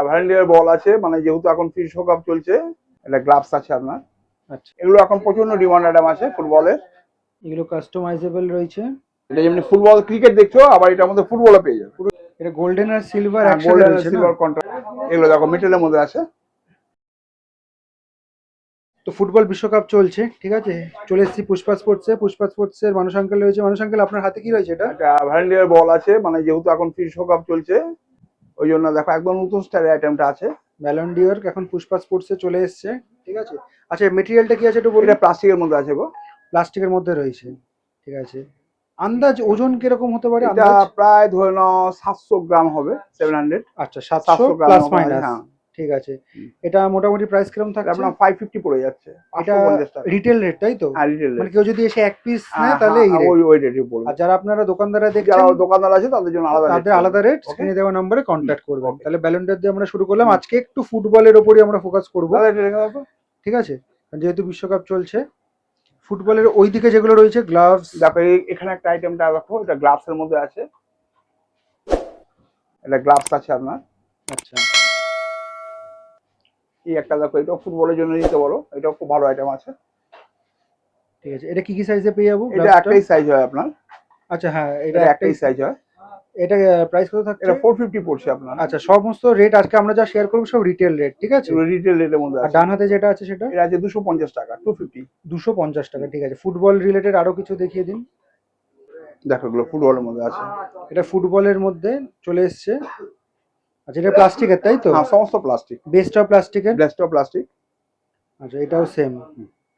ভ্যালেন্টিয়ার বল আছে, মানে যেহেতু এখন বিশ্বকাপ চলছে, এটা গ্লাভস আছে আপনার। আচ্ছা, এগুলো এখন প্রচন্ড ডিমান্ড আইটেম আছে ফুটবলের। এগুলো কাস্টমাইজেবল রয়েছে। এটা যেমনি ফুটবল ক্রিকেট দেখছো, আবার এটার মধ্যে ফুটবলও পেয়ে যাবে। এটা গোল্ডেন আর সিলভার হ্যাঁ, একসাথে গোল্ডেন আর রয়েছে না? Silver contrast. এগুলো দেখো মেটেলের মধ্যে আছে। তো ফুটবল বিশ্বকাপ চলছে, ঠিক আছে, চলে এসেছি পুষ্পা স্পোর্টসে। পুষ্পা স্পোর্টসের মানুষ আঙ্কেল রয়েছে। মানুষ আঙ্কেল, আপনার হাতে কি রয়েছে এটা? একটা ভ্যালেন্টিয়ার বল আছে, মানে যেহেতু এখন বিশ্বকাপ চলছে, ওই জন্য দেখো একদম নতুন স্টাইলের আইটেমটা আছে। ব্যালন ডিওর এখন পুষ্পা স্পোর্টসে চলে এসেছে, ঠিক আছে। আচ্ছা, মেটেরিয়ালটা কি আছে একটু বলুন। এটা প্লাস্টিকের মধ্যে আছে গো। প্লাস্টিকের মধ্যে রয়েছে, ঠিক আছে। আন্দাজ ওজন কিরকম হতে পারে এটা আন্দাজ? প্রায় ধরে নাও 700 গ্রাম হবে, 700। আচ্ছা, 700 700 গ্রাম প্লাস হবে, মাইনাস, হ্যাঁ। ঠিক আছে। এটা মোটামুটি প্রাইস কিরকম এটা থাকছে? আপনার 550 পড়ে যাচ্ছে, এটা 550 টাকা। রিটেল রেট, তাই তো? হ্যাঁ, রিটেল মানে রেট। কেউ যদি এসে এক পিস হ্যাঁ নেয় তাহলে এই হ্যাঁ, রেট। ওই রেটই পড়বে। আর যারা আপনারা দোকানদাররা যারা দেখছেন, দোকানদার আছে তাদের জন্য আলাদা রেট। তাদের আলাদা রেট। ওকে, স্ক্রিনে দেওয়া নম্বরে কন্ট্যাক্ট করবেন। ওকে। তাহলে ব্যালন্ডার দিয়ে আমরা শুরু করলাম। আজকে একটু ফুটবলের ওপরই আমরা ফোকাস করব, দাদা এটা রেখে দাও তো। ঠিক আছে, যেহেতু বিশ্বকাপ চলছে। ফুটবলের ওইদিকে যেগুলো রয়েছে গ্লাভস। দেখো এখানে একটা আইটেমটা দেখো, এটা গ্লাভস এর মধ্যে আছে। এটা গ্লাভস আছে আপনার। আচ্ছা, এই একটা দেখো, এটাও ফুটবলের জন্য নিতে পারো, এটাও খুব ভালো আইটেম আছে। ঠিক আছে। এটা কি কি সাইজে পেয়ে যাবো এটা গ্লাভসটা? একটাই সাইজ হয় আপনার। আচ্ছা, হ্যাঁ, এটা এটা একটাই একটাই সাইজ হয়। এটা প্রাইস কত থাকছে? এটা 450 পড়ছে আপনার। আচ্ছা, সমস্ত রেট আজকে আমরা যা শেয়ার করবো সব রিটেল রেট, ঠিক আছে। এগুলো রিটেল রেটের মধ্যে আর আছে। ডান হাতে যেটা আছে সেটা এটা আছে 250 টাকা, 250। 250 টাকা, ঠিক আছে। ফুটবল রিলেটেড আরো কিছু দেখিয়ে দিন। দেখো এগুলো ফুটবলের মধ্যে আছে। এটা ফুটবলের মধ্যে চলে এসছে। আচ্ছা, এটা প্লাস্টিকের, তাই তো? হ্যাঁ, সমস্ত প্লাস্টিক। বেসটাও প্লাস্টিকের। ব্লাস্টও প্লাস্টিক। আচ্ছা, এটাও সেম।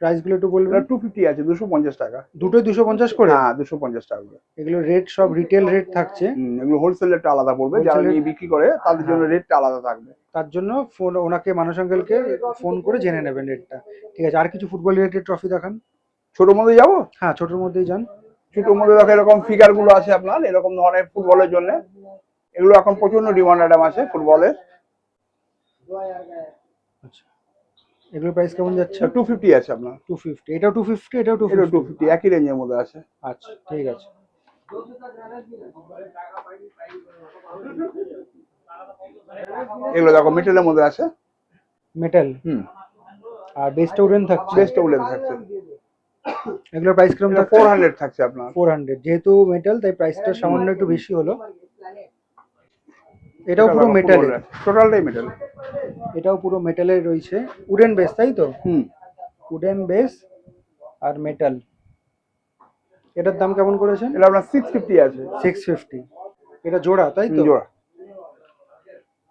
প্রাইস গুলো একটু বলবেন। এটা 250 আছে, 250 টাকা। দুটোই 250 করে? হ্যাঁ, 250 টাকা করে। এগুলো রেট সব রিটেল রেট থাকছে। এগুলো হোলসেল রেটটা আলাদা পড়বে, যারা Wholesale নিয়ে বিক্রি করে তাদের জন্য হ্যাঁ। রেটটা আলাদা থাকবে। তার জন্য ফোন ওনাকে, মানুষ আঙ্কেলকে ফোন করে জেনে নেবেন রেটটা, ঠিক আছে। আর কিছু ফুটবল রিলেটেড ট্রফি দেখান। ছোটোর মধ্যে যাবো। হ্যাঁ, ছোটোর মধ্যেই যান। ছোটোর মধ্যে দেখো এরকম ফিগার গুলো আছে আপনার, এরকম ধরনের ফুটবলের জন্য। এগুলো এখন প্রচন্ড ডিমান্ড আইটেম আছে ফুটবলের। আচ্ছা, এগুলোর প্রাইস কেমন যাচ্ছে? 250 আছে আপনার। 250। এটাও 250, এটাও এটা 250। 250, একই রেঞ্জের মধ্যে আছে। আচ্ছা, ঠিক আছে। এগুলো দেখো মেটেলের মধ্যে আছে। মেটাল। হুম, আর বেসটা উডেন থাকছে। বেস্টটা উলেন থাকছে। এগুলোর প্রাইস কিরকম এটা থাকছে? 400 থাকছে আপনার। 400। যেহেতু মেটাল তাই প্রাইসটা সামান্য একটু বেশি হলো। এটাও পুরো মেটালের। টোটালটাই মেটাল। এটাও পুরো মেটালের রয়েছে। উডেন বেস, তাই তো? হুম, উডেন বেস আর মেটাল। এটার দাম কেমন করেছেন? এটা আপনার 650 আছে। 650। এটা জোড়া, তাই তো? জোড়া।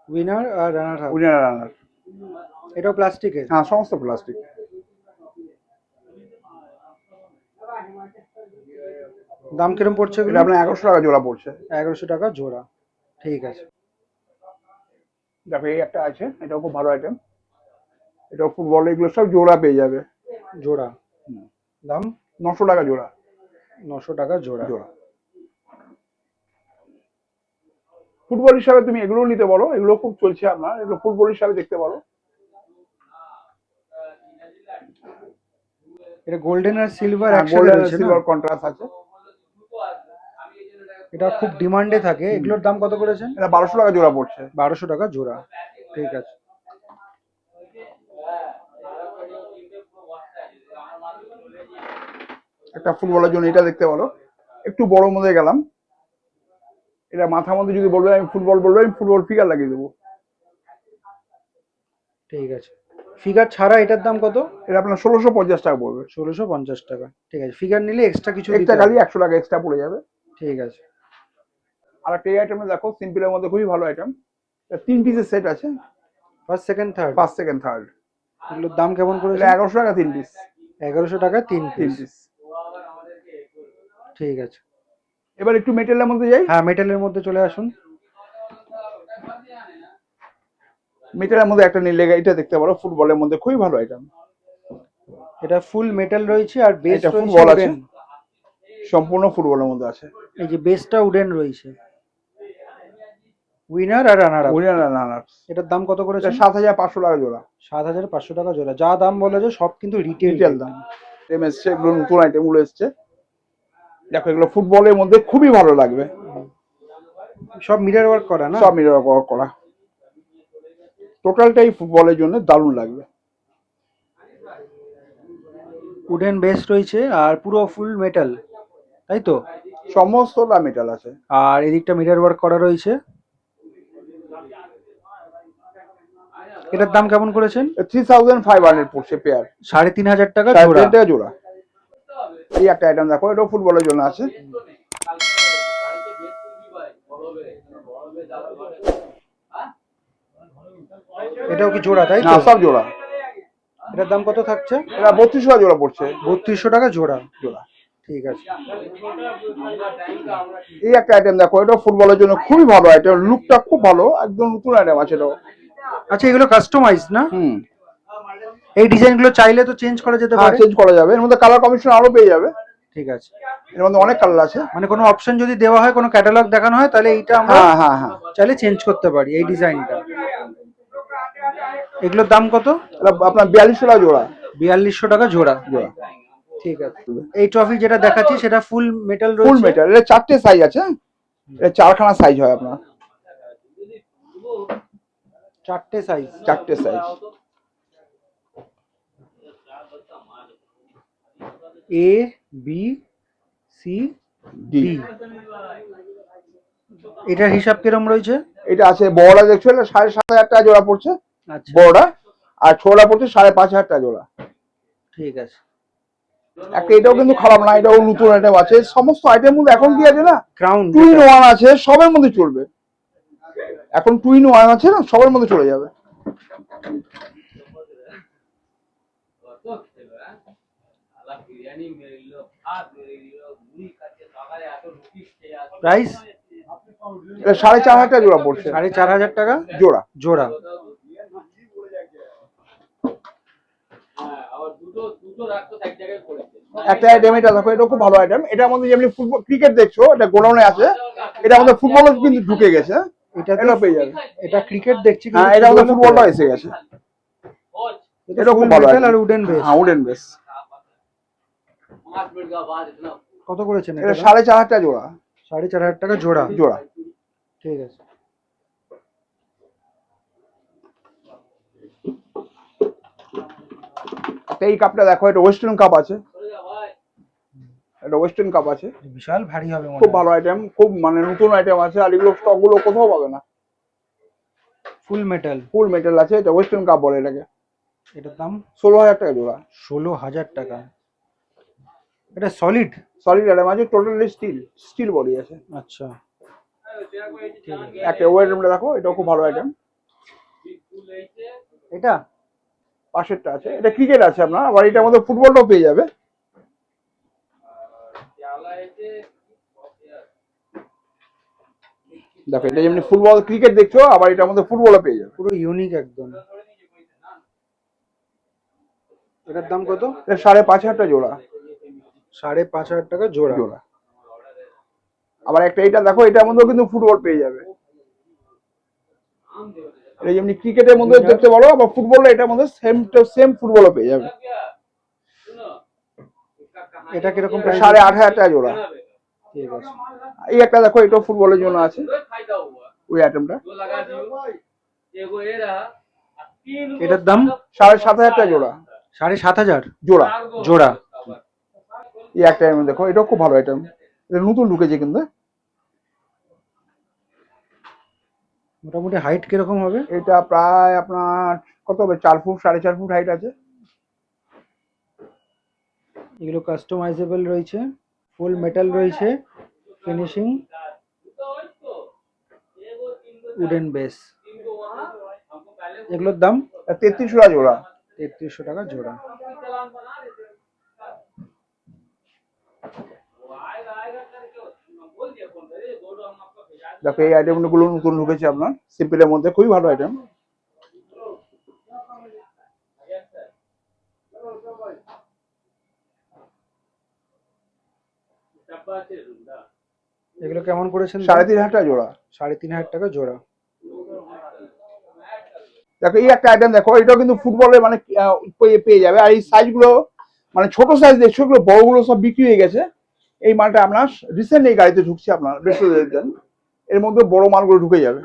উইনার আর রানার হাফ। উইনার রানার। এটাও প্লাস্টিকের? হ্যাঁ, সমস্ত প্লাস্টিক। দাম কিরম পড়ছে এগুলো? এটা আপনার 1100 টাকা জোড়া পড়ছে। 1100 টাকা জোড়া, ঠিক আছে। দেখো এই একটা আছে, এটাও খুব ভালো আইটেম। এটাও ফুটবল, এগুলো সব জোড়া পেয়ে যাবে। জোড়া দাম 900 টাকা জোড়া। 900 টাকা জোড়া। জোড়া। ফুটবল হিসাবে তুমি এগুলো নিতে পারো, এগুলো খুব চলছে আপনার, এগুলো ফুটবল হিসাবে দেখতে পারো। এটা গোল্ডেন আর সিলভার একসাথে গোল্ডেন আর রয়েছে না? সিলভার কন্ট্রাস্ট আছে। এটা খুব ডিমান্ডে থাকে। এগুলোর দাম কত করেছেন? এটা 1200 টাকা জোড়া পড়ছে। 1200 টাকা জোড়া, ঠিক আছে। একটা ফুটবলের জন্য এটা দেখতে পারো। একটু বড় মধ্যে গেলাম। এটা মাথার মধ্যে যদি বলবে আমি ফুটবল, বলবে আমি ফুটবল ফিগার লাগিয়ে দেবো। ঠিক আছে। ফিগার ছাড়া এটার দাম কত? এটা আপনার 1650 টাকা পড়বে। 1650 টাকা, ঠিক আছে। ফিগার নিলে এক্সট্রা কিছু দিতে এক্সট্রা খালি হবে? 100 টাকা এক্সট্রা পড়ে যাবে। ঠিক আছে। আর একটা এই আইটেমে দেখো, সিম্পলের মধ্যে খুবই ভালো আইটেম। 3 পিসের সেট আছে। First, second, third. First, second, third. এগুলোর দাম কেমন এটা করেছে? 1100 টাকা 3 পিস। 1100 টাকা 3 3 পিস, পিস। ঠিক আছে। এবার একটু মেটেলের মধ্যে যাই। হ্যাঁ, মেটালের মধ্যে চলে আসুন। মেটেলের মধ্যে একটা নিলে এটা দেখতে পারো, ফুটবলের মধ্যে খুবই ভালো আইটেম। এটা ফুল মেটাল রয়েছে আর বেস এটা রয়েছে ফুটবল আছে, উডেন। সম্পূর্ণ ফুটবলের মধ্যে আছে। এই যে বেসটা উডেন রয়েছে। উইনার আর রানার আপ। উইনার আর রানার্স। এটার দাম কত করেছে? এটা 7500 টাকা জোড়া। 7500 টাকা জোড়া। যা দাম বলা যায় সব কিন্তু রিটেল রিটেল দাম। আইটেম এসছে, এগুলো নতুন আইটেম গুলো এসছে। দেখো এগুলো ফুটবলের মধ্যে খুবই ভালো লাগবে। সব মিরর ওয়ার্ক করা না? সব মিরর ওয়ার্ক করা। টোটালটাই ফুটবলের জন্য দারুণ লাগবে। উডেন বেস রয়েছে আর পুরো ফুল মেটাল, তাই তো? সমস্তটা মেটাল আছে। আর এদিকটা মিরর ওয়ার্ক করা রয়েছে। এটার দাম কেমন করেছেন? 3500 পড়ছে পেয়ার। 3500 টাকা 3.5 জোড়া। টাকা জোড়া। এই একটা আইটেম দেখো, এটাও ফুটবলের জন্য আছে। এটাও কি জোড়া, তাই না, তো? সব জোড়া। এটার দাম কত থাকছে? এটা 3200 টাকা জোড়া পড়ছে। 3200 টাকা জোড়া। জোড়া। ঠিক আছে। এই একটা আইটেম দেখো, এটাও ফুটবলের জন্য খুবই ভালো আইটেম, লুকটা খুব ভালো, একদম নতুন আইটেম আছে এটাও। আচ্ছা, এগুলো কাস্টমাইজ না? হুম। এই ডিজাইনগুলো চাইলে তো চেঞ্জ করা যেতে পারে? চেঞ্জ করা যাবে, এর মধ্যে কালার কম্বিনেশন আরো পেয়ে যাবে। ঠিক আছে। এর মধ্যে অনেক কালার আছে। মানে কোনো অপশন যদি দেওয়া হয়, কোনো ক্যাটালগ দেখানো হয়, তাহলে এইটা আমরা হ্যাঁ চাইলে চেঞ্জ করতে পারি এই ডিজাইনটা। এগুলোর দাম কত? এটা আপনার 4200 টাকা জোড়া। 4200 টাকা জোড়া। জোড়া। ঠিক আছে। এই ট্রফি যেটা দেখাচ্ছি সেটা ফুল মেটাল রয়েছে? ফুল মেটাল। এটা 4টে সাইজ আছে, এটা 4খানা সাইজ হয় আপনার। 4টে সাইজ? 4টে সাইজ। এ, বি, সি, ডি। এটার হিসাব কিরম রয়েছে? এটা আছে বড়টা দেখছো, এটা 7500 টাকা জোড়া পড়ছে। আচ্ছা। বড়টা। আর ছোটটা পড়ছে 5500 টাকা জোড়া। ঠিক আছে। একটা এটাও কিন্তু খারাপ না, এটাও নতুন আইটেম আছে। সমস্ত আইটেম মধ্যে এখন কি আছে না, ক্রাউন 2 in 1 আছে, সবের মধ্যে চলবে। এখন 2 in 1 আছে না, সবের মধ্যে চলে যাবে। প্রাইস? এটা 4500 টাকা জোড়া পড়ছে। 4500 টাকা জোড়া। জোড়া। একটা আইটেম এটা দেখো, এটা খুব ভালো আইটেম। এটার মধ্যে যেমনি ফুটবল ক্রিকেট দেখছো, এটা গোডাউনে আছে, এটা আমাদের ফুটবলও কিন্তু ঢুকে গেছে। এটা পেয়ে যাবে। এটা ক্রিকেট দেখছি, হ্যাঁ, এটা আমাদের ফুটবলটা এসে গেছে। এটা খুব ভালো মেটাল আর উডেন বেস। হ্যাঁ, উডেন বেস। কত করেছেন এটা এটা? 4500 টাকা জোড়া। 4500 টাকা জোড়া। জোড়া। ঠিক আছে। এই কাপটা দেখো, এটা ওয়েস্টার্ন কাপ আছে। এটা ওয়েস্টার্ন কাপ আছে, বিশাল ভারী হবে মনে হয়। খুব ভালো আইটেম, খুব মানে নতুন আইটেম আছে। আর এগুলো স্টক গুলো কোথাও পাবে না। ফুল মেটাল। ফুল মেটাল আছে, এটা ওয়েস্টার্ন কাপ বলে এটাকে। এটার দাম 16000 টাকা জোড়া। 16000 টাকা। এটা সলিড? সলিড আইটেম আছে, টোটালি স্টিল বডি আছে। আচ্ছা। একটা ওয়েটটা দেখো, এটাও খুব ভালো আইটেম। এটা পাশেরটা আছে, এটা ক্রিকেট আছে আপনার, আবার এটার মধ্যে ফুটবলটাও পেয়ে যাবে। দেখো, এটা যেমনি ফুটবল ক্রিকেট দেখছো, আবার এটার মধ্যে ফুটবলও পেয়ে যাবে। পুরো ইউনিক একদম। এটার দাম কত? এটা 5500 টাকা জোড়া। 5500 টাকা জোড়া। জোড়া। আবার একটা এটা দেখো, এটার মধ্যেও কিন্তু ফুটবল পেয়ে যাবে। এটা যেমনি ক্রিকেটের মধ্যে দেখতে পারো, আবার ফুটবলটা এটার মধ্যে সেম ফুটবলও পেয়ে যাবে। এটা কিরকম প্রাইস? 8500 টাকা জোড়া। ঠিক আছে। এই একটা দেখো, এটাও ফুটবলের জন্য আছে, ওই আইটেমটা। এটার দাম? 7500 টাকা জোড়া। 7500 জোড়া। জোড়া। এই একটা আইটেম দেখো, এটাও খুব ভালো আইটেম, এটা নতুন ঢুকেছে কিন্তু। মোটামুটি হাইট কিরকম হবে? এটা প্রায় আপনার কত হবে, 4 ফুট 4.5 ফুট হাইট আছে। এগুলো কাস্টমাইজেবল রয়েছে, ফুল মেটাল রয়েছে, ফিনিশিং উডেন বেস। এগুলোর দাম? 3300 টাকা জোড়া। 3300 টাকা জোড়া। দেখো, এই আইটেম গুলো নতুন ঢুকেছে আপনার, সিম্পলের মধ্যে খুবই ভালো আইটেম। এগুলো কেমন করেছেন? 3500 টাকা জোড়া। 3500 টাকা জোড়া। দেখো, এই একটা আইটেম দেখো, এটাও কিন্তু ফুটবলের মানে পেয়ে যাবে। আর এই সাইজ গুলো মানে ছোট সাইজ দেখছো, এগুলো বড়গুলো সব বিক্রি হয়ে গেছে। এই মালটা আপনার রিসেন্ট এই গাড়িতে ঢুকছে আপনার, এর মধ্যে বড় মালগুলো ঢুকে যাবে।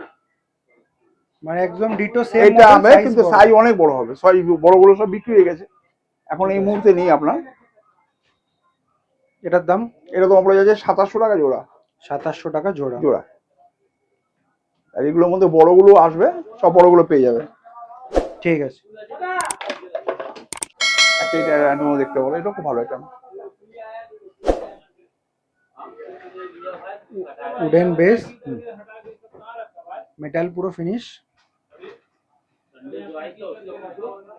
মানে একদম ডিটো সেম এটা হবে কিন্তু সাইজ অনেক বড় হবে, সাইজ বড়গুলো সব বিক্রি হয়ে গেছে, এখন এই মুহূর্তে নেই আপনার। এটার দাম এটা তো পড়ে যাচ্ছে 2700 টাকা জোড়া। 2700 টাকা জোড়া। জোড়া। আর এগুলোর মধ্যে বড়গুলো আসবে, সব বড়গুলো পেয়ে যাবে। ঠিক আছে। একটা এটা অ্যান্টেনা দেখতে বলো, এটা খুব ভালো একটা। উডেন বেস, মেটাল পুরো ফিনিশ।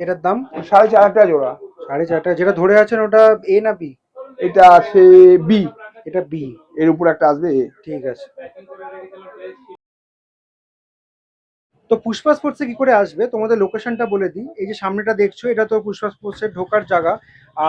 এটার দাম 4500 টাকা জোড়া। 4.5 টাকা। যেটা ধরে আছেন ওটা এ না বি? এটা আছে বি। এটা বি। এর উপর একটা আসবে এ। ঠিক আছে। তো পুষ্পা স্পোর্টসে কি করে আসবে তোমাদের লোকেশনটা বলে দিই। এই যে সামনেটা দেখছো এটা তো পুষ্পা স্পোর্টসের ঢোকার জায়গা।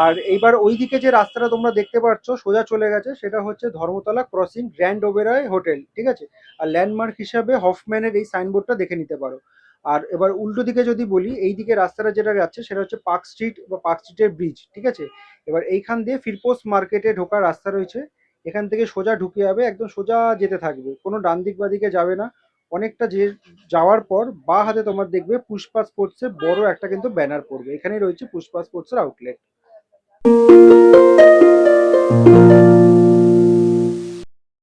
আর এইবার ওইদিকে যে রাস্তাটা তোমরা দেখতে পাচ্ছ সোজা চলে গেছে, সেটা হচ্ছে Dharmatala crossing grand Oberoi hotel, ঠিক আছে। আর ল্যান্ডমার্ক হিসাবে হফম্যানের এই সাইনবোর্ডটা দেখে নিতে পারো। আর এবার উল্টো দিকে যদি বলি, এই দিকে রাস্তাটা যেটা যাচ্ছে সেটা হচ্ছে পার্ক স্ট্রিট বা পার্ক স্ট্রিটের ব্রিজ, ঠিক আছে। এবার এইখান দিয়ে ফিরপোস্ট মার্কেটে ঢোকার রাস্তা রয়েছে, এখান থেকে সোজা ঢুকে যাবে, একদম সোজা যেতে থাকবে, কোনো ডান দিক বা দিকে যাবে না। অনেকটা যে যাওয়ার পর বা হাতে তোমার দেখবে পুষ্পা স্পোর্টস এর বড় একটা কিন্তু ব্যানার পড়বে, এখানেই রয়েছে পুষ্পা স্পোর্টস এর আউটলেট।